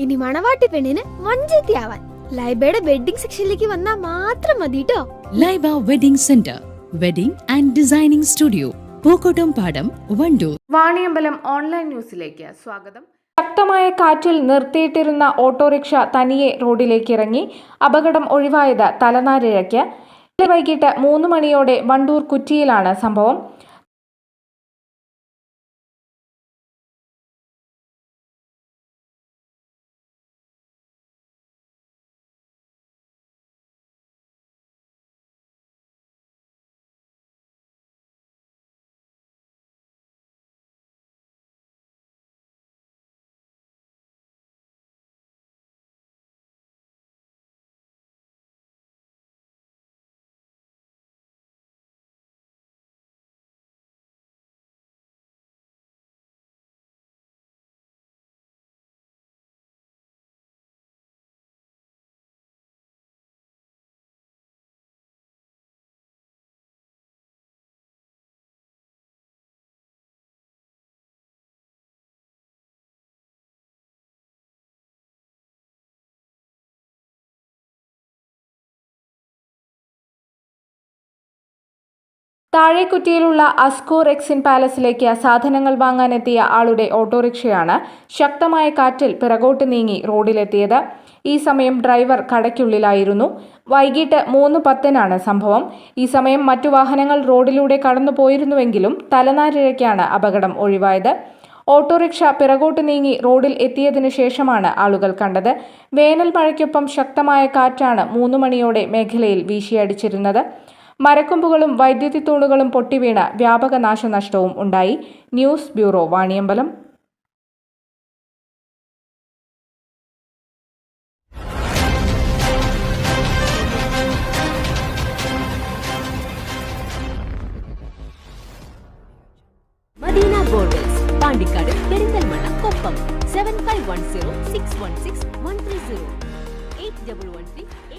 ഇനി മണവാട്ടി പെണ്ണിന് മഞ്ചേത്തിയാവാൻ ലൈബയുടെ വെഡിങ് സെക്ഷനിലേക്ക് വന്നാൽ മാത്രം മതി ട്ടോ. Laiba wedding centre, wedding and designing studio, Pookottam പാടം, വണ്ടൂർ. വാണിയമ്പലം ഓൺലൈൻ ന്യൂസിലേക്ക് സ്വാഗതം. ശക്തമായ കാറ്റിൽ നിർത്തിയിട്ടിരുന്ന ഓട്ടോറിക്ഷ തനിയെ റോഡിലേക്ക് ഇറങ്ങി. അപകടം ഒഴിവായത് തലനാരിഴയ്ക്ക്. വൈകിട്ട് 3 മണിയോടെ വണ്ടൂർ കുറ്റിയിലാണ് സംഭവം. താഴെക്കുറ്റിയിലുള്ള അസ്കൂർ എക്സിൻ പാലസിലേക്ക് സാധനങ്ങൾ വാങ്ങാനെത്തിയ ആളുടെ ഓട്ടോറിക്ഷയാണ് ശക്തമായ കാറ്റിൽ പിറകോട്ട് നീങ്ങി റോഡിലെത്തിയത്. ഈ സമയം ഡ്രൈവർ കടയ്ക്കുള്ളിലായിരുന്നു. വൈകിട്ട് 3:10 സംഭവം. ഈ സമയം മറ്റു വാഹനങ്ങൾ റോഡിലൂടെ കടന്നു പോയിരുന്നുവെങ്കിലും തലനാരിഴയ്ക്കാണ് അപകടം ഒഴിവായത്. ഓട്ടോറിക്ഷ പിറകോട്ട് നീങ്ങി റോഡിൽ എത്തിയതിനു ശേഷമാണ് ആളുകൾ കണ്ടത്. വേനൽ മഴയ്ക്കൊപ്പം ശക്തമായ കാറ്റാണ് 3 മണിയോടെ മേഖലയിൽ വീശിയടിച്ചിരുന്നത്. മരക്കൊമ്പുകളും വൈദ്യുതി തൂണുകളും പൊട്ടിവീണ് വ്യാപക നാശനഷ്ടവും ഉണ്ടായി. News bureau, Vaniyambalam. Madina Borders, Pandikkad, Perinthalmanna, Koppam. 7510 616 130 8113